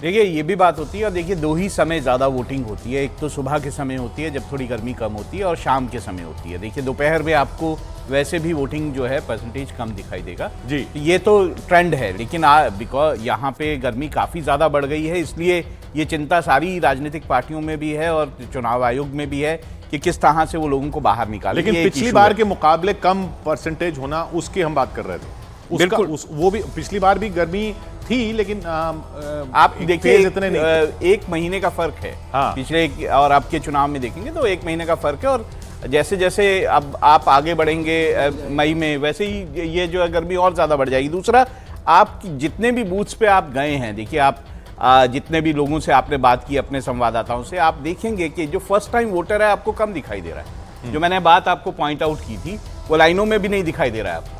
देखिए ये भी बात होती है, और देखिए दो ही समय ज़्यादा वोटिंग होती है। एक तो सुबह के समय होती है जब थोड़ी गर्मी कम होती है, और शाम के समय होती है। देखिए दोपहर में आपको वैसे भी वोटिंग जो है परसेंटेज कम दिखाई देगा जी। ये तो ट्रेंड है, लेकिन बिकॉज यहाँ पे गर्मी काफ़ी ज़्यादा बढ़ गई है, इसलिए ये चिंता सारी राजनीतिक पार्टियों में भी है और चुनाव आयोग में भी है कि किस तरह से वो लोगों को बाहर निकाले। लेकिन पिछली बार के मुकाबले कम परसेंटेज होना, उसकी हम बात कर रहे थे। बिल्कुल। वो भी पिछली बार भी गर्मी थी, लेकिन आप देखिए इतने नहीं। एक महीने का फर्क है। हाँ। पिछले और आपके चुनाव में देखेंगे तो एक महीने का फर्क है, और जैसे जैसे अब आप आगे बढ़ेंगे मई में, वैसे ही ये जो है गर्मी और ज्यादा बढ़ जाएगी। दूसरा, आप जितने भी बूथ्स पे आप गए हैं, देखिए आप जितने भी लोगों से आपने बात की, अपने संवाददाताओं से, आप देखेंगे कि जो फर्स्ट टाइम वोटर है आपको कम दिखाई दे रहा है। जो मैंने बात आपको पॉइंट आउट की थी, वो लाइनों में भी नहीं दिखाई दे रहा है आपको।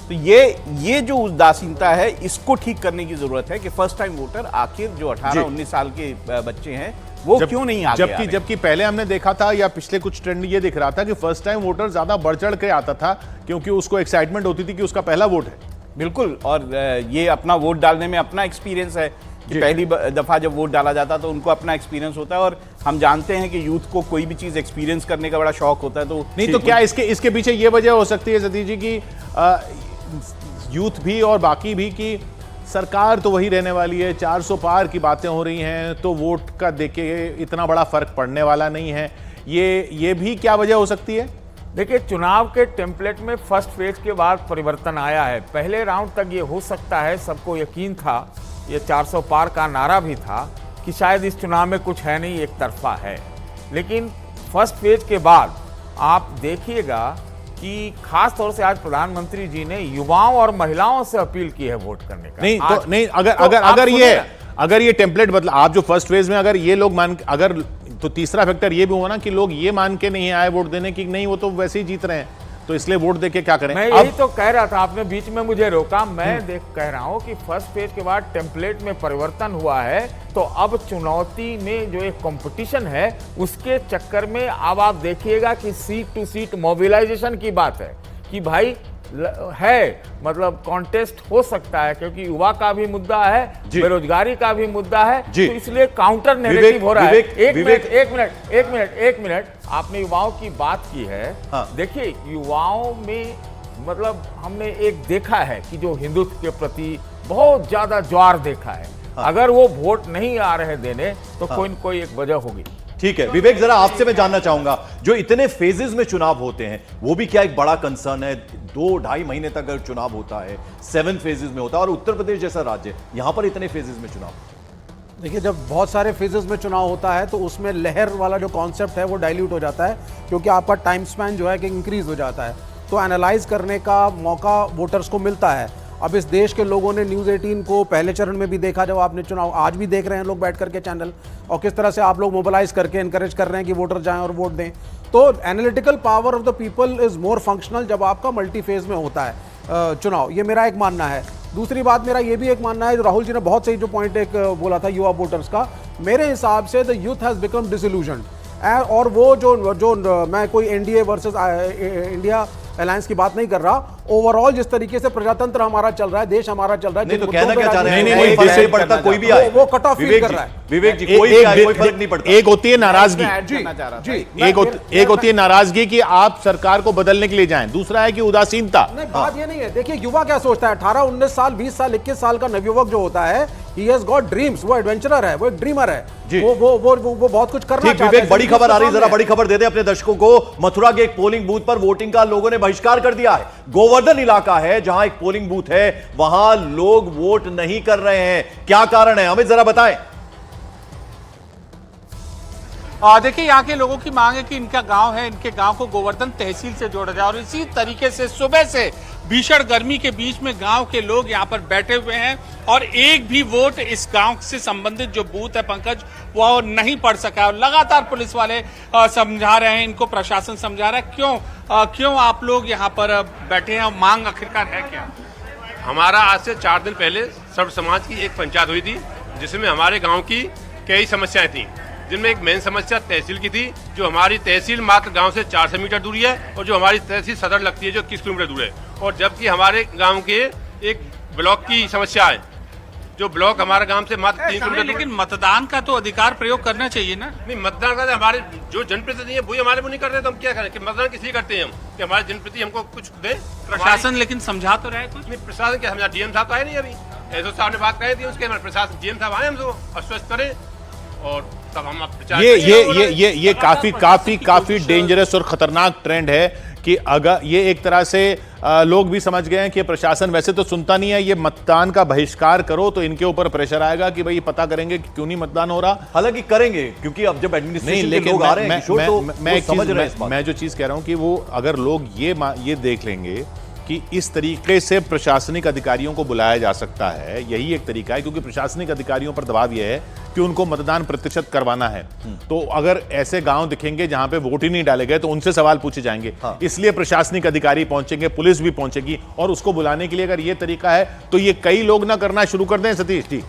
तो ये जो उदासीनता है, इसको ठीक करने की जरूरत है कि फर्स्ट टाइम वोटर आखिर जो 18-19 साल के बच्चे हैं वो क्यों नहीं आगे आ रहे? जबकि पहले हमने देखा था, या पिछले कुछ ट्रेंड ये दिख रहा था कि फर्स्ट टाइम वोटर ज्यादा बढ़ चढ़ के आता था, क्योंकि उसको एक्साइटमेंट होती थी कि उसका पहला वोट है। बिल्कुल, और ये अपना वोट डालने में अपना एक्सपीरियंस है कि पहली दफा जब वोट डाला जाता तो उनको अपना एक्सपीरियंस होता है, और हम जानते हैं कि यूथ को कोई भी चीज एक्सपीरियंस करने का बड़ा शौक होता है। तो नहीं तो क्या इसके पीछे ये वजह हो सकती है सतीश जी की यूथ भी और बाकी भी कि सरकार तो वही रहने वाली है, 400 पार की बातें हो रही हैं, तो वोट का देखे इतना बड़ा फर्क पड़ने वाला नहीं है, ये भी क्या वजह हो सकती है? देखिए, चुनाव के टेम्पलेट में फर्स्ट फेज के बाद परिवर्तन आया है। पहले राउंड तक ये हो सकता है, सबको यकीन था, ये 400 पार का नारा भी था कि शायद इस चुनाव में कुछ है नहीं, एक तरफा है। लेकिन फर्स्ट फेज के बाद आप देखिएगा कि खास तौर से आज प्रधानमंत्री जी ने युवाओं और महिलाओं से अपील की है वोट करने का। नहीं, अगर ये टेम्पलेट बदला, आप जो फर्स्ट फेज में अगर ये लोग तो तीसरा फैक्टर ये भी हुआ ना कि लोग ये मान के नहीं आए वोट देने की, नहीं वो तो वैसे ही जीत रहे हैं, तो इसलिए वोट देके क्या करें? मैं यही तो कह रहा था, आपने बीच में मुझे रोका। मैं कह रहा हूं कि फर्स्ट पेज के बाद टेम्पलेट में परिवर्तन हुआ है, तो अब चुनौती में जो एक कंपटीशन है उसके चक्कर में अब आप देखिएगा कि सीट टू सीट मोबिलाइजेशन की बात है कि भाई है, मतलब कॉन्टेस्ट हो सकता है, क्योंकि युवा का भी मुद्दा है, बेरोजगारी का भी मुद्दा है, तो इसलिए काउंटर नैरेटिव हो रहा है। एक मिनट, आपने युवाओं की बात की है। हाँ। देखिए, युवाओं में मतलब हमने एक देखा है कि जो हिंदुत्व के प्रति बहुत ज्यादा ज्वार देखा है। हाँ। अगर वो वोट नहीं आ रहे देने तो कोई न कोई एक वजह होगी। ठीक है विवेक, जरा आपसे मैं जानना चाहूंगा, जो इतने फेजेस में चुनाव होते हैं वो भी क्या एक बड़ा कंसर्न है? 2-2.5 महीने तक अगर चुनाव होता है, 7 फेजेस में होता है, और उत्तर प्रदेश जैसा राज्य, यहां पर इतने फेजेस में चुनाव। देखिए, जब बहुत सारे फेजेस में चुनाव होता है तो उसमें लहर वाला जो कॉन्सेप्ट है वो डाइल्यूट हो जाता है, क्योंकि आपका टाइम स्पैन जो है कि इंक्रीज हो जाता है, तो एनालाइज करने का मौका वोटर्स को मिलता है। अब इस देश के लोगों ने न्यूज़ 18 को पहले चरण में भी देखा, जब आपने चुनाव, आज भी देख रहे हैं लोग बैठ करके चैनल, और किस तरह से आप लोग मोबिलाइज करके इनकरेज कर रहे हैं कि वोटर जाएं और वोट दें। तो analytical power of the people is more functional जब आपका मल्टी फेज में होता है चुनाव, ये मेरा एक मानना है। दूसरी बात, मेरा ये भी एक मानना है, जो राहुल जी ने बहुत सही जो पॉइंट एक बोला था युवा वोटर्स का, मेरे हिसाब से the youth has become disillusioned, और वो जो मैं कोई एनडीए वर्सेस इंडिया अलायंस की बात नहीं कर रहा, ओवरऑल जिस तरीके से प्रजातंत्र हमारा चल रहा है, देश हमारा चल रहा है, नहीं तो कहना क्या चाह रहे हैं? नहीं, फर्क नहीं पड़ता, कोई भी आए, वो कट ऑफ फील कर रहा है। विवेक जी, कोई भी आए, कोई फर्क नहीं पड़ता। एक होती है नाराजगी, एक होती है नाराजगी कि आप सरकार को बदलने के लिए जाएं, दूसरा है कि उदासीनता। नहीं, बात ये नहीं है। देखिए, युवा क्या सोचता है, 18, 19 साल, 20 साल, 21 साल का नवयुवक जो होता है, he has got dreams, वो एडवेंचरर है, वो एक ड्रीमर है, वो बहुत कुछ करना चाहता है। विवेक, बड़ी खबर आ रही है, जरा बड़ी खबर दे दे अपने दर्शकों को। मथुरा के एक पोलिंग बूथ पर वोटिंग का लोगों ने बहिष्कार कर दिया है। गोवर्धन इलाका है जहां एक पोलिंग बूथ है, वहां लोग वोट नहीं कर रहे हैं। क्या कारण है, हमें जरा बताएं। देखिए, यहाँ के लोगों की मांग है कि इनका गांव है, इनके गांव को गोवर्धन तहसील से जोड़ा जाए, और इसी तरीके से सुबह से भीषण गर्मी के बीच में गांव के लोग यहाँ पर बैठे हुए हैं, और एक भी वोट इस गांव से संबंधित जो बूथ है पंकज, वो नहीं पड़ सका है। और लगातार पुलिस वाले समझा रहे हैं, इनको प्रशासन समझा रहा है क्यों आप लोग यहाँ पर बैठे हैं, मांग आखिरकार है क्या? हमारा आज से 4 दिन पहले सर्व समाज की एक पंचायत हुई थी, जिसमें हमारे गांव की कई समस्याएं थी, जिनमें एक मेन समस्या तहसील की थी। जो हमारी तहसील मात्र गांव से 400 मीटर दूरी है, और जो हमारी तहसील सदर लगती है जो 21 किलोमीटर दूर है, और जबकि हमारे गांव के एक ब्लॉक की समस्या है, जो ब्लॉक हमारे गांव से मात्र 3 किलोमीटर। लेकिन मतदान का तो अधिकार प्रयोग करना चाहिए ना। नहीं, मतदान का हमारे जो जनप्रतिनिधि है वही हमारे को नहीं कर रहे, तो हम क्या करें कि मतदान किसी करते हैं हम कि हमारे जनप्रतिनिधि हमको कुछ दे। प्रशासन लेकिन समझा तो रहा है कुछ। नहीं, प्रशासन क्या समझा, डीएम साहब तो आए नहीं अभी, एसओ साहब ने बात कही थी, उसके हमारे प्रशासन डीएम साहब आए हमसे आश्वस्त करें और तब हम प्रचार ये काफी डेंजरस और खतरनाक ट्रेंड है कि अगर ये एक तरह से लोग भी समझ गए हैं कि प्रशासन वैसे तो सुनता नहीं है, ये मतदान का बहिष्कार करो तो इनके ऊपर प्रेशर आएगा कि भाई पता करेंगे कि क्यों नहीं मतदान हो रहा। हालांकि करेंगे, क्योंकि अब जब एडमिनिस्ट्रेशन के लोग आ रहे हैं किशोर, तो वो समझ रहे हैं इस बात। मैं जो चीज कह रहा हूं कि वो अगर लोग ये देख लेंगे कि इस तरीके से प्रशासनिक अधिकारियों को बुलाया जा सकता है, यही एक तरीका है, क्योंकि प्रशासनिक अधिकारियों पर दबाव यह है कि उनको मतदान प्रतिशत करवाना है। तो अगर ऐसे गांव दिखेंगे जहां पे वोट ही नहीं डाले गए तो उनसे सवाल पूछे जाएंगे। हाँ। इसलिए प्रशासनिक अधिकारी पहुंचेंगे, पुलिस भी पहुंचेगी, और उसको बुलाने के लिए अगर ये तरीका है तो ये कई लोग ना करना शुरू कर दें। सतीश जी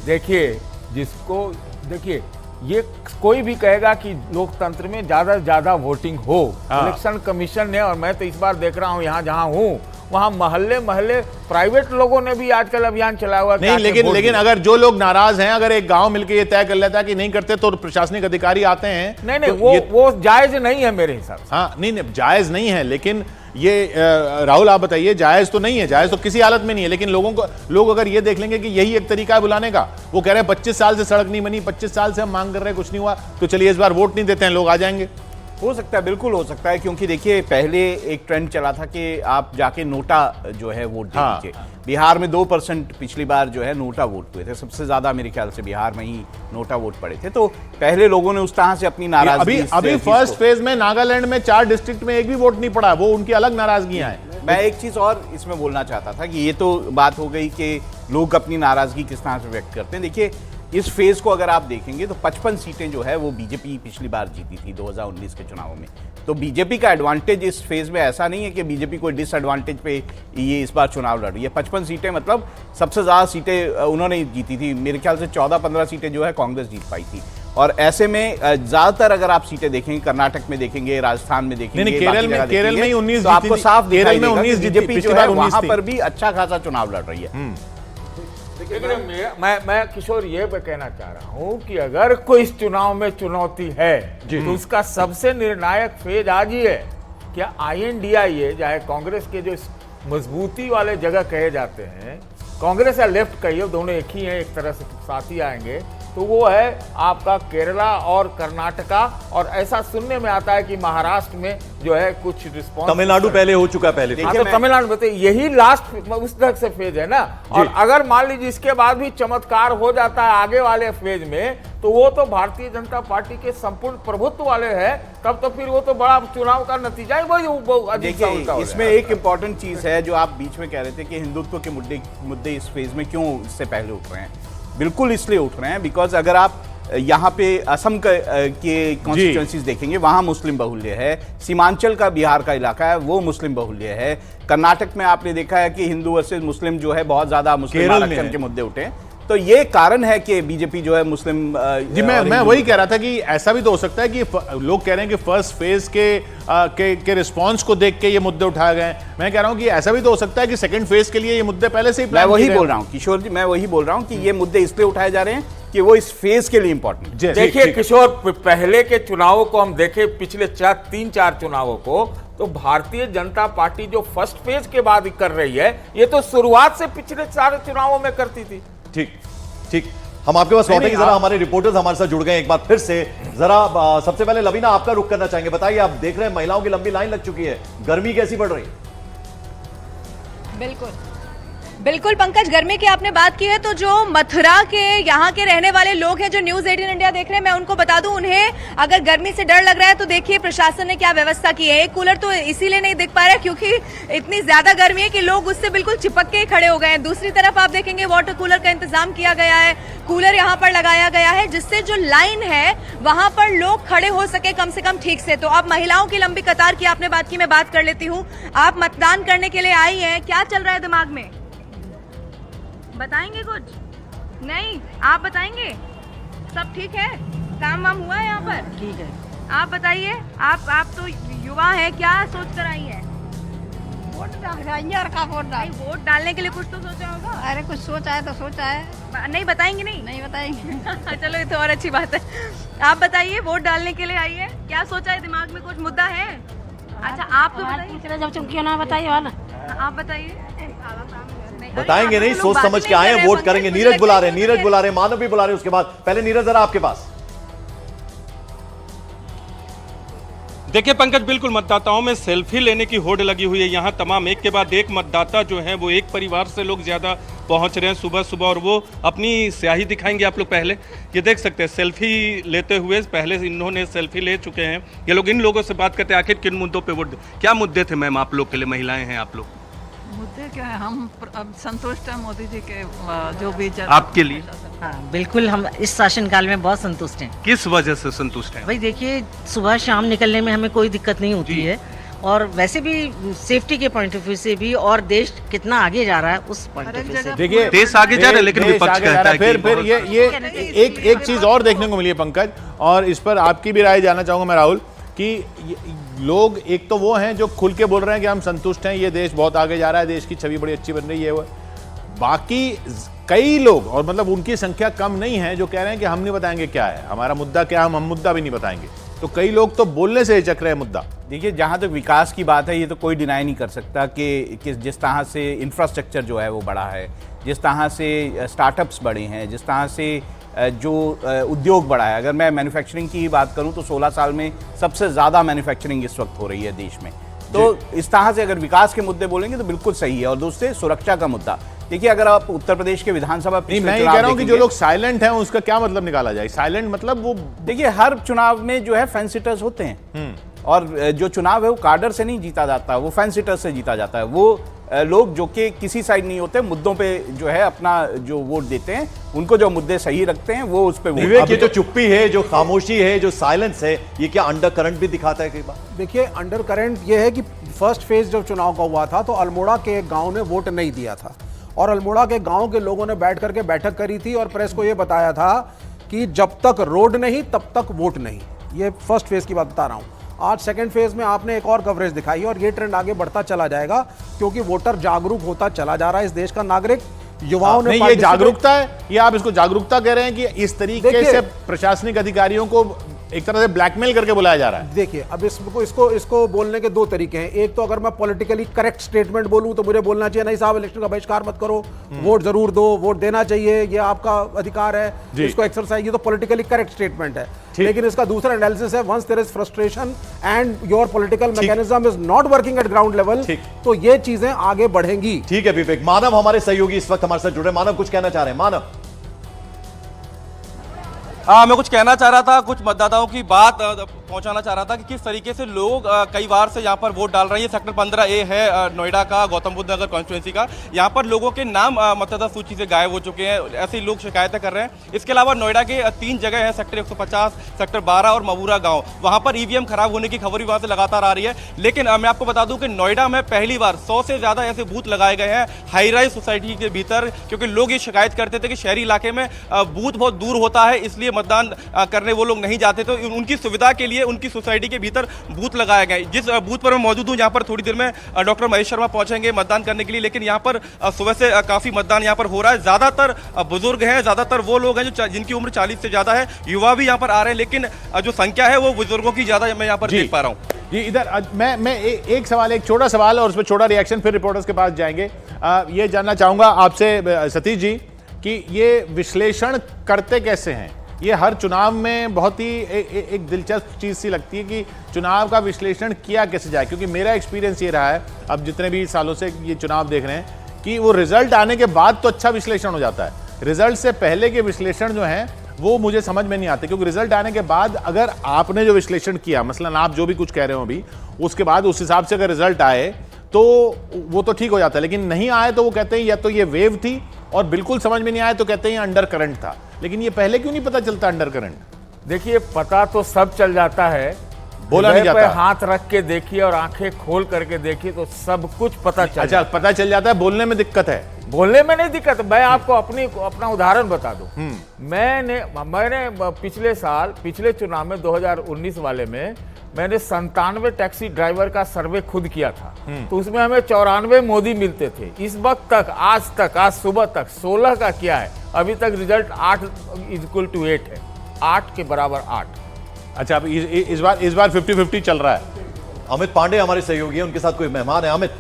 देखिए, देखिए ये कोई भी कहेगा कि लोकतंत्र में ज्यादा से ज्यादा वोटिंग हो। हाँ। इलेक्शन कमीशन ने, और मैं तो इस बार देख रहा हूं यहाँ जहां हूं वहां मोहल्ले प्राइवेट लोगों ने भी आजकल अभियान चलाया हुआ। नहीं, लेकिन अगर जो लोग नाराज हैं, अगर एक गांव मिलकर ये तय कर लेता है कि नहीं करते तो प्रशासनिक अधिकारी आते हैं। नहीं, तो वो जायज नहीं है मेरे हिसाब से। हाँ, नहीं जायज नहीं है, लेकिन ये राहुल आप बताइए, जायज तो नहीं है, जायज तो किसी हालत में नहीं है, लेकिन लोग अगर ये देख लेंगे कि यही एक तरीका है बुलाने का, वो कह रहे हैं 25 साल से सड़क नहीं बनी, 25 साल से हम मांग कर रहे हैं, कुछ नहीं हुआ, तो चलिए इस बार वोट नहीं देते हैं, लोग आ जाएंगे। हो सकता है, बिल्कुल हो सकता है, क्योंकि देखिए पहले एक ट्रेंड चला था कि आप जाके नोटा जो है वोट दे हाँ। दीजिए। बिहार में 2% पिछली बार जो है नोटा वोट हुए थे, सबसे ज्यादा मेरे ख्याल से बिहार में ही नोटा वोट पड़े थे। तो पहले लोगों ने उस तरह से अपनी नाराजगी अभी फर्स्ट फेज में नागालैंड में 4 डिस्ट्रिक्ट में एक भी वोट नहीं पड़ा, वो उनकी अलग नाराजगियां हैं। मैं एक चीज और इसमें बोलना चाहता था कि ये तो बात हो गई कि लोग अपनी नाराजगी किस तरह से व्यक्त करते हैं। देखिए, इस फेज को अगर आप देखेंगे तो 55 सीटें जो है वो बीजेपी पिछली बार जीती थी 2019 के चुनाव में। तो बीजेपी का एडवांटेज इस फेज में ऐसा नहीं है कि बीजेपी कोई डिसएडवांटेज पे ये इस बार चुनाव लड़ रही है। 55 सीटें मतलब सबसे ज्यादा सीटें उन्होंने जीती थी। मेरे ख्याल से 14-15 सीटें जो है कांग्रेस जीत पाई थी। और ऐसे में ज्यादातर अगर आप सीटें देखेंगे, कर्नाटक में देखेंगे, राजस्थान में देखेंगे, केरल में 19 तो आपको साफ दिखाई देगा कि 19 बीजेपी जो है वहां पर भी अच्छा खासा चुनाव लड़ रही है। लेकिन मैं किशोर ये कहना चाह रहा हूं कि अगर कोई इस चुनाव में चुनौती है तो उसका सबसे निर्णायक फेज आज ही है। क्या INDIA चाहे कांग्रेस के जो मजबूती वाले जगह कहे जाते हैं, कांग्रेस या लेफ्ट कहिए, दोनों एक ही हैं, एक तरह से साथ ही आएंगे, तो वो है आपका केरला और कर्नाटका। और ऐसा सुनने में आता है कि महाराष्ट्र में जो है कुछ रिस्पॉन्स, तमिलनाडु पहले हो चुका है पहले। तो तमिलनाडु में तो यही लास्ट उस तरह से फेज है ना। और अगर मान लीजिए इसके बाद भी चमत्कार हो जाता है आगे वाले फेज में, तो वो तो भारतीय जनता पार्टी के संपूर्ण प्रभुत्व वाले है, तब तो फिर वो तो बड़ा चुनाव का नतीजा ही वही। देखिए, इसमें एक इंपॉर्टेंट चीज है जो आप बीच में कह रहे थे कि हिंदुत्व के मुद्दे इस फेज में क्यों इससे पहले उठ रहे हैं। बिल्कुल इसलिए उठ रहे हैं बिकॉज अगर आप यहाँ पे असम के कॉन्स्टिट्यूएंसीज देखेंगे, वहां मुस्लिम बहुल्य है। सीमांचल का बिहार का इलाका है, वो मुस्लिम बहुल्य है। कर्नाटक में आपने देखा है कि हिंदू वर्सेस मुस्लिम जो है बहुत ज्यादा मुस्लिम आरक्षण के मुद्दे उठे। तो ये कारण है कि बीजेपी जो है मुस्लिम जी, मैं वही कह रहा था कि ऐसा भी तो हो सकता है कि लोग कह रहे हैं कि फर्स्ट फेज के रिस्पांस को देख के ये मुद्दे उठाए गए। मैं कह रहा हूं कि ऐसा भी तो हो सकता है कि सेकंड फेज के लिए ये मुद्दे पहले से ही मैं वही बोल रहा हूं किशोर जी, मैं वही बोल रहा हूं कि ये मुद्दे इसलिए उठाए जा रहे हैं कि वो इस फेज के लिए इंपॉर्टेंट। देखिए किशोर, पहले के चुनावों को हम देखें, पिछले 3-4 चुनावों को, तो भारतीय जनता पार्टी जो फर्स्ट फेज के बाद कर रही है, ये तो शुरुआत से पिछले 4 चुनावों में करती थी। ठीक, हम आपके पास लौटेंगे। जरा हमारे रिपोर्टर्स हमारे साथ जुड़ गए एक बार फिर से। जरा सबसे पहले लवीना आपका रुख करना चाहेंगे। बताइए, आप देख रहे हैं महिलाओं की लंबी लाइन लग चुकी है, गर्मी कैसी बढ़ रही है? बिल्कुल पंकज, गर्मी की आपने बात की है तो जो मथुरा के यहाँ के रहने वाले लोग हैं जो न्यूज 18 इंडिया देख रहे हैं, मैं उनको बता दूं, उन्हें अगर गर्मी से डर लग रहा है तो देखिए प्रशासन ने क्या व्यवस्था की है। एक कूलर तो इसीलिए नहीं दिख पा रहा है क्योंकि इतनी ज्यादा गर्मी है कि लोग उससे बिल्कुल चिपक के ही खड़े हो गए हैं। दूसरी तरफ आप देखेंगे वाटर कूलर का इंतजाम किया गया है, कूलर यहाँ पर लगाया गया है जिससे जो लाइन है वहां पर लोग खड़े हो सके कम से कम ठीक से। तो अब महिलाओं की लंबी कतार की आपने बात की, मैं बात कर लेती हूँ। आप मतदान करने के लिए आई हैं, क्या चल रहा है दिमाग में? बताएंगे कुछ? नहीं, आप बताएंगे? सब ठीक है? काम वाम हुआ है यहाँ पर? ठीक है। आप बताइए, आप तो युवा हैं, क्या सोच कर आई हैं? वोट डाल जाएंगे और का वोट डाल। वोट डालने के लिए कुछ तो सोचा होगा। अरे कुछ सोचा है तो सोचा है। नहीं बताएंगे नहीं? नहीं बताएंगे। चलो ये तो और अच्छी बात है। आप बताइए, वोट डालने के लिए आई है, क्या सोचा है, दिमाग में कुछ मुद्दा है? अच्छा आप तो बताइए। जब चुमकिया ना बताइए वाला। आप बताइए। बताएंगे नहीं, सोच समझ के आए हैं, वोट करेंगे। नीरज बुला रहे हैं, मानव भी बुला रहे हैं उसके बाद। पहले नीरज जरा आपके पास। देखिए पंकज, बिल्कुल मतदाताओं में सेल्फी लेने की होड़ लगी हुई है। यहाँ तमाम एक के बाद एक मतदाता जो हैं वो एक परिवार से लोग ज़्यादा पहुँच रहे हैं सुबह सुबह, और वो अपनी स्याही दिखाएंगे। आप लोग पहले ये देख सकते हैं, सेल्फी लेते हुए पहले इन्होंने सेल्फी ले चुके हैं ये लोग। इन लोगों से बात करते हैं आखिर किन मुद्दों पे वोट, क्या मुद्दे थे मैम आप लोग के लिए, महिलाएं हैं आप लोग? मुद्दे क्या है, हम अब संतुष्ट हैं मोदी जी के जो भी आपके लिए? हाँ बिल्कुल, हम इस शासनकाल में बहुत संतुष्ट हैं। किस वजह से संतुष्ट हैं? भाई देखिए, सुबह शाम निकलने में हमें कोई दिक्कत नहीं होती है, और वैसे भी सेफ्टी के पॉइंट ऑफ व्यू से भी, और देश कितना आगे जा रहा है उस पॉइंट ऑफ व्यू से। देखिए देश आगे जा रहा है, लेकिन विपक्ष कहता है फिर ये एक चीज और देखने को मिली है पंकज, और इस पर आपकी भी राय जानना चाहूंगा मैं राहुल, कि लोग एक तो वो हैं जो खुल के बोल रहे हैं कि हम संतुष्ट हैं, ये देश बहुत आगे जा रहा है, देश की छवि बड़ी अच्छी बन रही है, वो बाकी कई लोग, और मतलब उनकी संख्या कम नहीं है, जो कह रहे हैं कि हम नहीं बताएंगे क्या है हमारा मुद्दा, क्या हम मुद्दा भी नहीं बताएंगे। तो कई लोग तो बोलने से हिचक रहे हैं मुद्दा। देखिए, जहाँ तक विकास की बात है, ये तो कोई डिनाई नहीं कर सकता कि जिस तरह से इंफ्रास्ट्रक्चर जो है वो बढ़ा है, जिस तरह से स्टार्टअप्स बढ़े हैं, जिस तरह से जो उद्योग बढ़ा है। अगर मैं मैन्युफैक्चरिंग की बात करूं तो 16 साल में सबसे ज़्यादा मैन्युफैक्चरिंग इस वक्त हो रही है देश में। तो इस तरह से अगर विकास के मुद्दे बोलेंगे तो बिल्कुल सही है। और दूसरे, सुरक्षा का मुद्दा देखिए, अगर आप उत्तर प्रदेश के विधानसभा नहीं, मैं ये कह रहा हूं कि जो लोग साइलेंट हैं उसका क्या मतलब निकाला जाए? साइलेंट मतलब वो, देखिए, हर चुनाव में जो है फैन सिटर्स होते हैं, और जो चुनाव है वो कार्डर से नहीं जीता जाता, वो फैन सिटर्स से जीता जाता है। वो लोग जो कि किसी साइड नहीं होते, मुद्दों पे जो है अपना जो वोट देते हैं, उनको जो मुद्दे सही रखते हैं वो उस पे वोट। विवेक, ये जो चुप्पी है, जो खामोशी है, जो साइलेंस है, ये क्या अंडर करंट भी दिखाता है कई बार? देखिए, अंडर करंट ये है कि फर्स्ट फेज जब चुनाव का हुआ था तो अल्मोड़ा के गांव ने वोट नहीं दिया था, और अल्मोड़ा के गांव के लोगों ने बैठ करके बैठक करी थी और प्रेस को ये बताया था कि जब तक रोड नहीं तब तक वोट नहीं। ये फर्स्ट फेज की बात बता रहा हूं। आज सेकंड फेज में आपने एक और कवरेज दिखाई, और ये ट्रेंड आगे बढ़ता चला जाएगा, क्योंकि वोटर जागरूक होता चला जा रहा है। इस देश का नागरिक, युवाओं ने, ये जागरूकता है, ये आप इसको जागरूकता कह रहे हैं कि इस तरीके से प्रशासनिक अधिकारियों को एक तरह से ब्लैकमेल करके बुलाया जा रहा है? देखिए, अब इसको बोलने के दो तरीके हैं। एक तो अगर मैं पॉलिटिकली करेक्ट स्टेटमेंट बोलूं तो मुझे बोलना चाहिए, नहीं साहब इलेक्शन का बहिष्कार मत करो, वोट जरूर दो, वोट देना चाहिए, ये आपका अधिकार है, इसको एक्सरसाइज, ये तो पॉलिटिकली करेक्ट स्टेटमेंट है। लेकिन इसका दूसरा एनालिसिस है, once there is frustration and your political mechanism is not working at ground level, तो ये चीजें आगे बढ़ेंगी। ठीक है विवेक। मानव हमारे सहयोगी इस वक्त हमारे साथ जुड़े। मानव, कुछ कहना चाह रहे हैं? मानव, मैं कुछ कहना चाह रहा था, कुछ मतदाताओं की बात पहुंचाना चाह रहा था कि किस तरीके से लोग कई बार से यहाँ पर वोट डाल रहे हैं। ये सेक्टर 15A है नोएडा का, गौतम बुद्ध नगर कॉन्स्टिट्यूंसी का। यहाँ पर लोगों के नाम मतदाता सूची से गायब हो चुके हैं, ऐसे ही लोग शिकायतें कर रहे हैं। इसके अलावा नोएडा के 3 जगह हैं, सेक्टर 150, सेक्टर 12 और मवूरा गाँव, वहाँ पर EVM खराब होने की खबर भी वहाँ से लगातार आ रही है। लेकिन मैं आपको बता दूं कि नोएडा में पहली बार 100 से ज़्यादा ऐसे बूथ लगाए गए हैं हाई राइज सोसाइटी के भीतर, क्योंकि लोग ये शिकायत करते थे कि शहरी इलाके में बूथ बहुत दूर होता है, इसलिए मतदान करने वो लोग नहीं जाते। तो उनकी सुविधा के लिए उनकी सोसाइटी के भीतर बूथ लगाए गए। जिस बूथ पर मैं मौजूद हूँ, यहाँ पर थोड़ी देर में डॉक्टर महेश शर्मा पहुंचेंगे मतदान करने के लिए, लेकिन यहाँ पर सुबह से काफी मतदान यहाँ पर हो रहा है। ज्यादातर बुजुर्ग हैं, ज्यादातर वो लोग हैं जो जिनकी उम्र 40 से ज्यादा है, युवा भी यहाँ पर आ रहे हैं, लेकिन जो संख्या है वो बुजुर्गों की ज्यादा मैं यहाँ पर देख पा रहा हूँ। जी, इधर मैं एक सवाल, एक छोटा सवाल और उस पर छोटा रिएक्शन, फिर रिपोर्टर्स के पास जाएंगे। ये जानना चाहूंगा आपसे सतीश जी कि ये विश्लेषण करते कैसे हैं? ये हर चुनाव में बहुत ही एक दिलचस्प चीज़ सी लगती है कि चुनाव का विश्लेषण किया कैसे जाए, क्योंकि मेरा एक्सपीरियंस ये रहा है, अब जितने भी सालों से ये चुनाव देख रहे हैं, कि वो रिजल्ट आने के बाद तो अच्छा विश्लेषण हो जाता है, रिजल्ट से पहले के विश्लेषण जो हैं वो मुझे समझ में नहीं आते। क्योंकि रिजल्ट आने के बाद अगर आपने जो विश्लेषण किया, मसलन आप जो भी कुछ कह रहे हो अभी, उसके बाद उस हिसाब से अगर रिजल्ट आए तो वो तो ठीक हो जाता है, लेकिन नहीं आए तो वो कहते हैं या तो ये वेव थी, और बिल्कुल समझ में नहीं आए तो कहते हैं अंडर करंट था। लेकिन ये पहले क्यों नहीं पता चलता अंडर करंट? देखिए, पता तो सब चल जाता है बोला नहीं हृदय पे जाता। हाथ रख के देखिए और आंखें खोल करके देखिए तो सब कुछ पता चल अच्छा, पता चल जाता है, बोलने में दिक्कत है। बोलने में नहीं दिक्कत। मैं आपको अपना उदाहरण बता दूं। मैंने पिछले साल, पिछले चुनाव में 2019 वाले में मैंने 97 टैक्सी ड्राइवर का सर्वे खुद किया था। तो उसमें हमें 94 मोदी मिलते थे। इस वक्त तक, आज सुबह तक 16 का किया है। अभी तक रिजल्ट 8=8 है, 8 के बराबर 8। अच्छा, अब इस बार 50-50 चल रहा है। अमित पांडे हमारे सहयोगी हैं, उनके साथ कोई मेहमान है। अमित,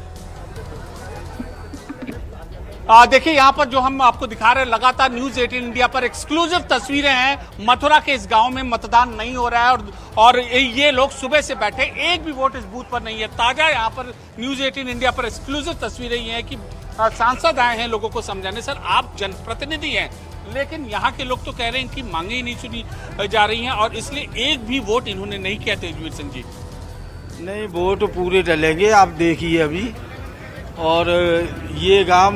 देखिए यहाँ पर जो हम आपको दिखा रहे हैं, लगातार न्यूज 18 इंडिया पर एक्सक्लूसिव तस्वीरें हैं। मथुरा के इस गांव में मतदान नहीं हो रहा है और ये लोग सुबह से बैठे, एक भी वोट इस बूथ पर नहीं है। ताजा यहाँ पर न्यूज 18 इंडिया पर एक्सक्लूसिव तस्वीरें ये हैं कि सांसद आए हैं लोगों को समझाने। सर, आप जनप्रतिनिधि हैं, लेकिन यहाँ के लोग तो कह रहे हैं इनकी मांगे ही नहीं सुनी जा रही हैं और इसलिए एक भी वोट इन्होंने नहीं किया। तेजवीर सिंह जी, नहीं, वोट पूरे डलेंगे, आप देखिए अभी। और ये गांव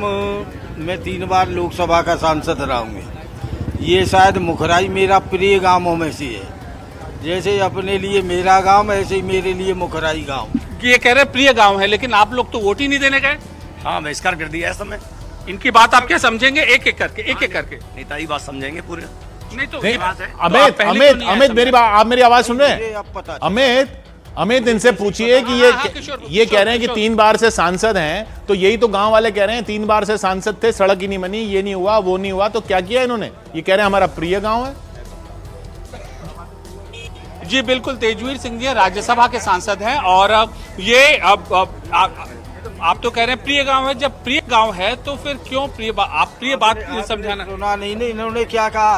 में 3 बार लोकसभा का सांसद रहा हूँ। ये शायद मुखराई मेरा प्रिय गांवों में से है। जैसे अपने लिए मेरा गांव, ऐसे ही मेरे लिए मुखराई गांव। ये कह रहे प्रिय गांव है, लेकिन आप लोग तो वोट ही नहीं देने गए। हाँ, बहिष्कार कर दिया है समय। इनकी बात आप क्या समझेंगे? एक एक करके नेता ही बात समझेंगे पूरे। नहीं तो ये बात है। अमित मेरी बात, आप मेरी आवाज सुन रहे हैं? अमित इनसे पूछिए कि ये कह रहे हैं कि 3 बार से सांसद हैं, तो यही तो गांव वाले कह रहे हैं 3 बार से सांसद थे, सड़क ही नहीं बनी, ये नहीं हुआ, वो नहीं हुआ, तो क्या किया इन्होंने? ये कह रहे हैं हमारा प्रिय गांव है। जी बिल्कुल, तेजवीर सिंह जी राज्यसभा के सांसद हैं और ये आप तो कह रहे हैं प्रिय गांव है। जब प्रिय गांव है तो फिर क्यों आप प्रिय बात समझाना? सुना नहीं इन्होंने क्या कहा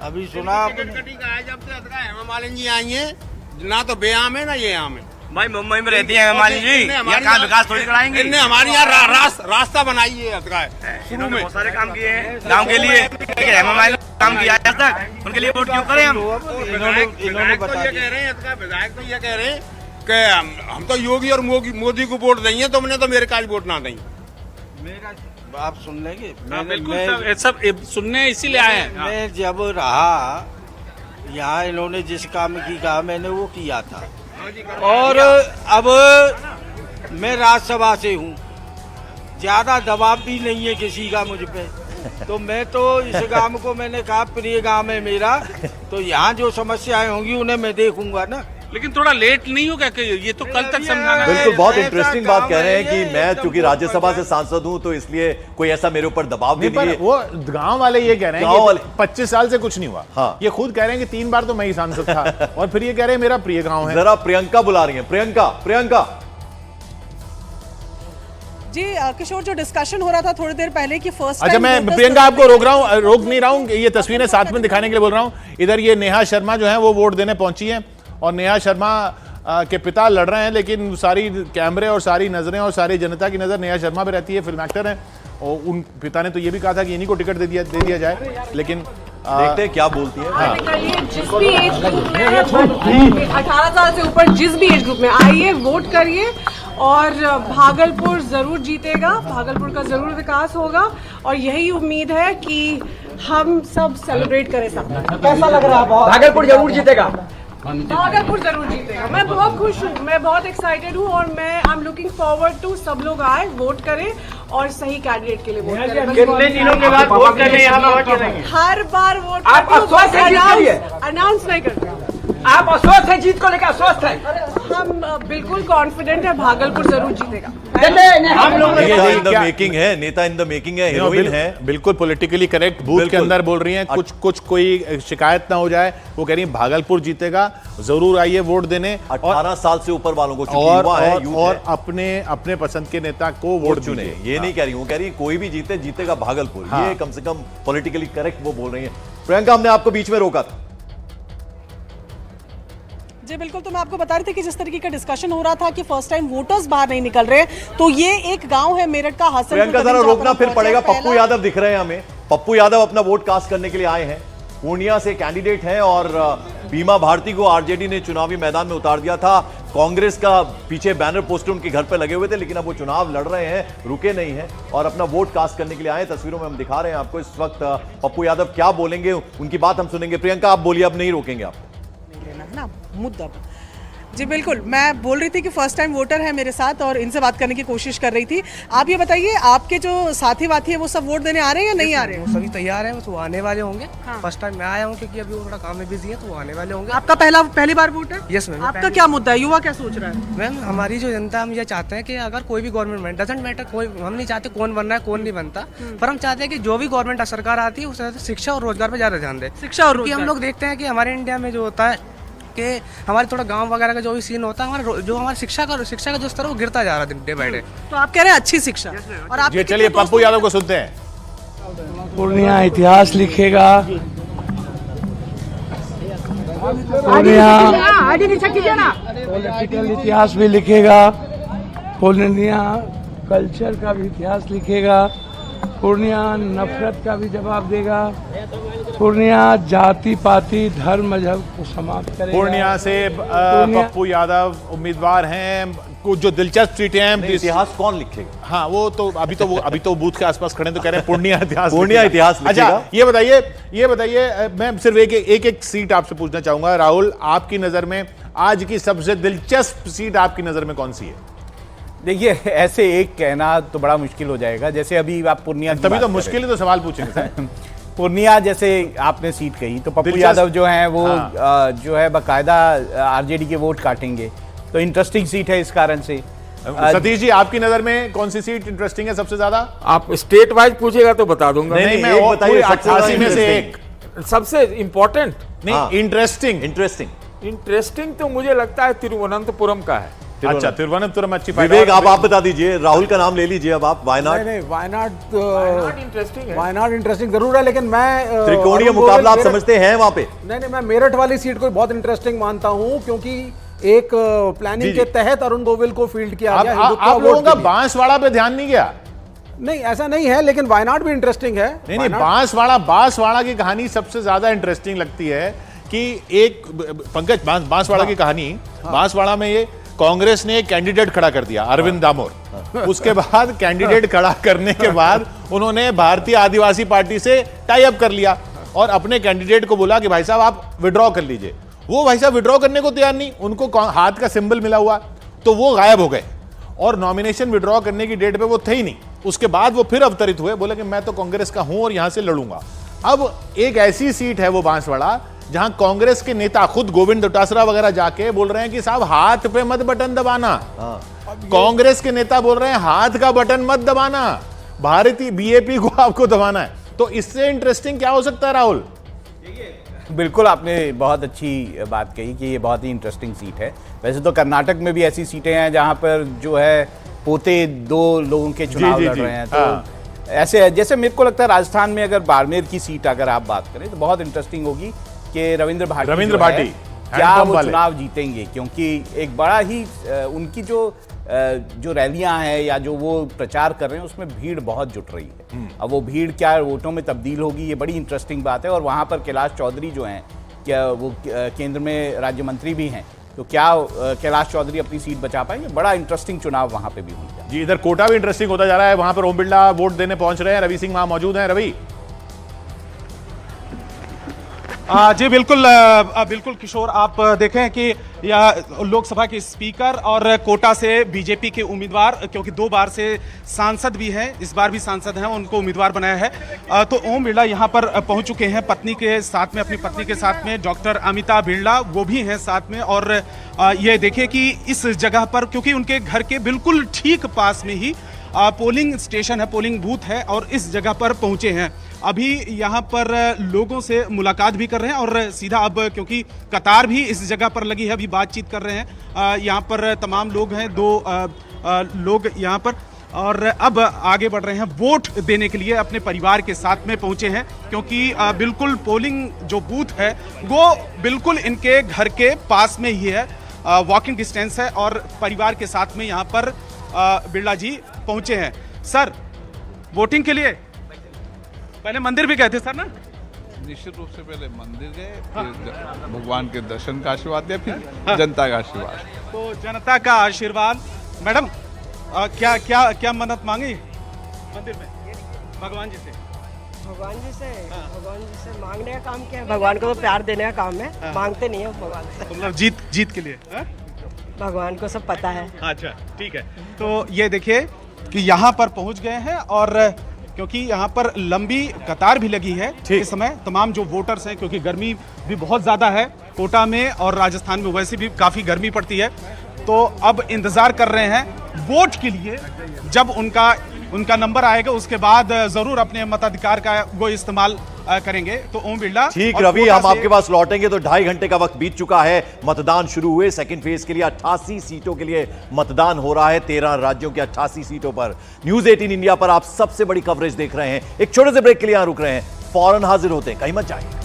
अभी सुना। हेमा मालिनी जी आई है, ना तो बेआम है ना ये आम है। भाई मुंबई में रहती है हेमा मालिनी जी, यहाँ कहाँ विकास थोड़ी कराएंगे। इनने हमारे यहाँ रास्ता बनाई है शुरू में, बहुत सारे काम किए हैं गाँव के लिए। हेमा मालिनी काम किया आज तक, उनके लिए वोट क्यों करें हम? इन्होंने बता दिया। कह रहे हैं विधायक तो ये कह रहे हैं कि हम तो योगी और मोदी को वोट देंगे, तो हमने तो मेरे काज वोट ना देंगे। आप सुन लेंगे। बिल्कुल सब सुनने इसीलिए आए हैं। मैं जब रहा यहाँ, इन्होंने जिस काम की कहा मैंने वो किया था। और अब मैं राज्यसभा से हूँ, ज्यादा दबाव भी नहीं है किसी का मुझ पे। तो मैं तो इस गांव को मैंने कहा प्रिय गांव है मेरा, तो यहाँ जो समस्याएं होंगी उन्हें मैं देखूंगा ना। लेकिन थोड़ा लेट नहीं होगा कि ये तो कल तक समझाना। बिल्कुल, बहुत इंटरेस्टिंग बात कह रहे हैं कि मैं चूंकि राज्यसभा से सांसद हूं तो इसलिए कोई ऐसा मेरे ऊपर दबाव भी नहीं है। वो गांव वाले ये कह रहे हैं कि 25 साल से कुछ नहीं हुआ। हाँ, ये खुद कह रहे हैं कि 3 बार तो मैं ही सांसद था और फिर ये कह रहे हैं मेरा प्रिय गांव है। जरा प्रियंका बुला रही है। प्रियंका जी, किशोर, जो डिस्कशन हो रहा था थोड़ी देर पहले कि फर्स्ट अच्छा, मैं प्रियंका आपको रोक नहीं रहा हूं, ये तस्वीरें साथ में दिखाने के लिए बोल रहा हूं। इधर ये नेहा शर्मा जो है वो वोट देने पहुंची है और नेहा शर्मा के पिता लड़ रहे हैं, लेकिन सारी कैमरे और सारी नजरें और सारी जनता की नजर नेहा शर्मा पे रहती है। फिल्म एक्टर हैं और उन पिता ने तो ये भी कहा था कि इन्हीं को टिकट दे दिया जाए, लेकिन देखते हैं क्या बोलती है। हाँ। जिस भी एज ग्रुप में 18 साल से ऊपर जिस भी एज ग्रुप में आइए, वोट करिए और भागलपुर जरूर जीतेगा, भागलपुर का जरूर विकास होगा और यही उम्मीद है कि हम सब सेलिब्रेट करें सब। कैसा लग रहा है? भागलपुर जरूर जीतेगा, भागलपुर जरूर जीतेगा। मैं बहुत खुश हूँ, मैं बहुत एक्साइटेड हूँ और मैं I am looking forward to सब लोग आए, वोट करें और सही कैंडिडेट के लिए वोट करें। कितने दिनों के बाद वोट करने यहाँ पर वोट करेंगे? हर बार वोट आप अस्वस्थ हैं जीत के लिए? अनाउंस नहीं करते। आप अस्वस्थ हैं जीत को लेकर? अस्वस्थ हैं? हम बिल्कुल कॉन्फिडेंट है, भागलपुर जरूर जीतेगा। हम लोग इन द मेकिंग है, नेता इन द मेकिंग है, हीरोइन है। बिल्कुल पॉलिटिकली करेक्ट, बूथ के अंदर बोल रही हैं, कुछ कोई शिकायत ना हो जाए। वो कह रही है भागलपुर जीतेगा, जरूर आइए वोट देने। 18 साल से ऊपर वालों को और अपने पसंद के नेता को वोट चुने। ये नहीं कह रही, वो कह रही है कोई भी जीतेगा भागलपुर। ये कम से कम पॉलिटिकली करेक्ट वो बोल रही है। प्रियंका, हमने आपको बीच में रोका था। जी बिल्कुल, तो मैं आपको बता रही थी कि जिस तरीके का डिस्कशन हो रहा था कि फर्स्ट टाइम वोटर्स बाहर नहीं निकल रहे, तो ये एक गांव है मेरठ का हसन। प्रियंका, जरा रोकना फिर पड़ेगा। पप्पू यादव दिख रहे हैं हमें। पप्पू यादव अपना वोट कास्ट करने के लिए आए हैं, पूर्णिया से कैंडिडेट हैं और बीमा भारती को आरजेडी ने चुनावी मैदान में उतार दिया था। कांग्रेस का पीछे बैनर पोस्टर उनके घर पे लगे हुए थे, लेकिन अब वो चुनाव लड़ रहे हैं, रुके नहीं हैं और अपना वोट कास्ट करने के लिए आए। तस्वीरों में हम दिखा रहे हैं आपको इस वक्त पप्पू यादव क्या बोलेंगे, उनकी बात हम सुनेंगे। प्रियंका, आप बोलिए, अब नहीं रोकेंगे आप। ना मुद्दा जी बिल्कुल, मैं बोल रही थी कि फर्स्ट टाइम वोटर है मेरे साथ और इनसे बात करने की कोशिश कर रही थी। आप ये बताइए, आपके जो साथी वाथी है वो सब वोट देने आ रहे हैं या नहीं आ रहे हैं? सभी तैयार हैं, बस वो आने वाले होंगे। फर्स्ट टाइम मैं आया हूँ क्योंकि अभी वो थोड़ा काम में बिजी है, तो वो आने वाले होंगे। आपका पहली बार वोट है? Yes ma'am. आपका क्या मुद्दा है, युवा क्या सोच रहा है? मैम हमारी जो जनता, हम ये चाहते हैं कि अगर कोई भी गवर्नमेंट डजंट मैटर, कोई हम नहीं चाहते कौन बन रहा है कौन नहीं बनता, पर हम चाहते हैं कि जो भी गवर्नमेंट सरकार आती है उससे शिक्षा और रोजगार पर ज्यादा ध्यान दे। शिक्षा और क्योंकि हम लोग देखते हैं कि हमारे इंडिया में जो होता है कि हमारे थोड़ा गांव वगैरह का जो भी सीन होता है, हमारी शिक्षा का जो स्तर है वो गिरता जा रहा है डे बाय डे। तो आप कह रहे हैं अच्छी शिक्षा, और आप चलिए पप्पू यादव को सुनते हैं। पूर्णिया इतिहास लिखेगा, पूर्णिया पॉलिटिकल इतिहास भी लिखेगा, पूर्णिया कल्चर का भी इतिहास लिखेगा, पूर्णिया नफरत का भी जवाब देगा, पूर्णिया जाति पाति धर्म मजहब को समाप्त करेगा। पूर्णिया से पप्पू यादव उम्मीदवार हैं। कुछ जो दिलचस्प सीटें हैं, इतिहास कौन लिखेगा? हाँ, वो तो अभी तो बूथ के आसपास खड़े हैं, तो कह रहे हैं पूर्णिया इतिहास लिखेगा। अच्छा, ये बताइए मैं सिर्फ एक सीट आपसे पूछना चाहूंगा। राहुल, आपकी नजर में आज की सबसे दिलचस्प सीट आपकी नजर में कौन सी है? देखिए, ऐसे एक कहना तो बड़ा मुश्किल हो जाएगा। जैसे अभी आप पूर्णिया, तभी तो मुश्किल है तो सवाल पूछेंगे। पूर्णिया जैसे आपने सीट कही, तो पप्पू यादव जो हैं वो जो है बाकायदा आरजेडी के वोट काटेंगे, तो इंटरेस्टिंग सीट है इस कारण से। सतीश जी, आपकी नजर में कौन सी सीट इंटरेस्टिंग है सबसे ज्यादा? आप स्टेट वाइज पूछेगा तो बता दूंगा। नहीं, मैं 88 में से एक सबसे इम्पोर्टेंट नहीं, इंटरेस्टिंग तो मुझे लगता है तिरुवनंतपुरम का है। अच्छा, तिरुवनंतपुरम अच्छी। विवेक, आप बता दीजिए, राहुल का नाम ले लीजिए अब आप। वायनाड? नहीं, वायनाड इंटरेस्टिंग है। वायनाड इंटरेस्टिंग जरूर है, लेकिन मैं त्रिकोणीय मुकाबला आप समझते हैं वहां पे? नहीं, मैं मेरठ वाली सीट को बहुत इंटरेस्टिंग मानता हूं, क्योंकि एक प्लानिंग के तहत अरुण गोविल को फील्ड किया गया। आप लोगों का बांसवाड़ा पे ध्यान नहीं गया? नहीं, ऐसा नहीं है, लेकिन वायनाड भी इंटरेस्टिंग है। नहीं, बांसवाड़ा की कहानी सबसे ज्यादा इंटरेस्टिंग लगती है कि एक पंकज, बांसवाड़ा की कहानी, बांसवाड़ा में ये कांग्रेस ने एक कैंडिडेट खड़ा कर दिया, अरविंद दामोर। उसके बाद कैंडिडेट खड़ा करने के बाद उन्होंने भारतीय आदिवासी पार्टी से टाई अप कर लिया और अपने कैंडिडेट को बोला कि भाई साहब आप विड्रॉ कर लीजिए। वो भाई साहब विड्रॉ करने को तैयार नहीं, उनको हाथ का सिंबल मिला हुआ, तो वो गायब हो गए और नॉमिनेशन विड्रॉ करने की डेट पे वो थे ही नहीं। उसके बाद वो फिर अवतरित हुए, बोले कि मैं तो कांग्रेस का हूं और यहां से लड़ूंगा। अब एक ऐसी सीट है वो बांसवाड़ा, जहां कांग्रेस के नेता खुद गोविंद डोटासरा वगैरह जाके बोल रहे हैं कि साहब हाथ पे मत बटन दबाना। कांग्रेस के नेता बोल रहे हैं हाथ का बटन मत दबाना, भारतीय बीएपी को आपको दबाना है। तो इससे इंटरेस्टिंग क्या हो सकता है राहुल? बिल्कुल, आपने बहुत अच्छी बात कही कि ये बहुत ही इंटरेस्टिंग सीट है। वैसे तो कर्नाटक में भी ऐसी सीटें हैं जहां पर जो है पोते दो लोगों के चुनाव लड़ रहे हैं। तो ऐसे जैसे मेरे को लगता है राजस्थान में अगर बाड़मेर की सीट अगर आप बात करें तो बहुत इंटरेस्टिंग होगी कि रविंद्र भाटी क्या वो चुनाव जीतेंगे, क्योंकि एक बड़ा ही उनकी जो रैलियां हैं या जो वो प्रचार कर रहे हैं उसमें भीड़ बहुत जुट रही है। अब वो भीड़ क्या वोटों में तब्दील होगी, ये बड़ी इंटरेस्टिंग बात है। और वहाँ पर कैलाश चौधरी जो हैं, क्या वो केंद्र में राज्य मंत्री भी हैं, तो क्या कैलाश चौधरी अपनी सीट बचा पाएंगे? बड़ा इंटरेस्टिंग चुनाव वहाँ पे भी होगा जी। इधर कोटा भी इंटरेस्टिंग होता जा रहा है, वहाँ पर ओम बिरला वोट देने पहुंच रहे हैं। रवि सिंह वहाँ मौजूद हैं। रवि जी बिल्कुल बिल्कुल किशोर, आप देखें कि यह लोकसभा के स्पीकर और कोटा से बीजेपी के उम्मीदवार, क्योंकि 2 बार से सांसद भी हैं, इस बार भी सांसद हैं, उनको उम्मीदवार बनाया है। तो ओम बिरला यहाँ पर पहुँच चुके हैं पत्नी के साथ में, अपनी पत्नी के साथ में। डॉक्टर अमिता बिरला वो भी हैं साथ में। और ये देखिए कि इस जगह पर, क्योंकि उनके घर के बिल्कुल ठीक पास में ही पोलिंग स्टेशन है, पोलिंग बूथ है, और इस जगह पर पहुँचे हैं। अभी यहाँ पर लोगों से मुलाकात भी कर रहे हैं और सीधा अब, क्योंकि कतार भी इस जगह पर लगी है, अभी बातचीत कर रहे हैं। यहाँ पर तमाम लोग हैं, 2 लोग यहाँ पर, और अब आगे बढ़ रहे हैं वोट देने के लिए। अपने परिवार के साथ में पहुँचे हैं, क्योंकि बिल्कुल पोलिंग जो बूथ है वो बिल्कुल इनके घर के पास में ही है, वॉकिंग डिस्टेंस है। और परिवार के साथ में यहाँ पर बिरला जी पहुँचे हैं। सर, वोटिंग के लिए पहले मंदिर भी गए थे सर ना? निश्चित रूप से पहले मंदिर गए, फिर भगवान के दर्शन का आशीर्वाद दिया, फिर जनता का आशीर्वाद। तो जनता का आशीर्वाद। मैडम, क्या क्या क्या मन्नत मांगी मंदिर में भगवान जी से? भगवान जी से मांगने का काम क्या है? भगवान को तो प्यार देने का काम है, मांगते नहीं है भगवान से। मतलब जीत के लिए भगवान को सब पता है। अच्छा ठीक है, तो ये देखिए कि यहाँ पर पहुंच गए हैं और क्योंकि यहाँ पर लंबी कतार भी लगी है इस समय, तमाम जो वोटर्स हैं, क्योंकि गर्मी भी बहुत ज़्यादा है कोटा में और राजस्थान में वैसे भी काफ़ी गर्मी पड़ती है, तो अब इंतज़ार कर रहे हैं वोट के लिए। जब उनका नंबर आएगा उसके बाद ज़रूर अपने मताधिकार का वो इस्तेमाल करेंगे। तो ओम बिरला ठीक रवि, हम आपके पास लौटेंगे। तो 2.5 घंटे का वक्त बीत चुका है, मतदान शुरू हुए। सेकंड फेज के लिए 88 सीटों के लिए मतदान हो रहा है, 13 राज्यों की 88 सीटों पर। न्यूज़ 18 इंडिया पर आप सबसे बड़ी कवरेज देख रहे हैं। एक छोटे से ब्रेक के लिए यहां रुक रहे हैं, फौरन हाजिर होते हैं, कहीं मत जाइए।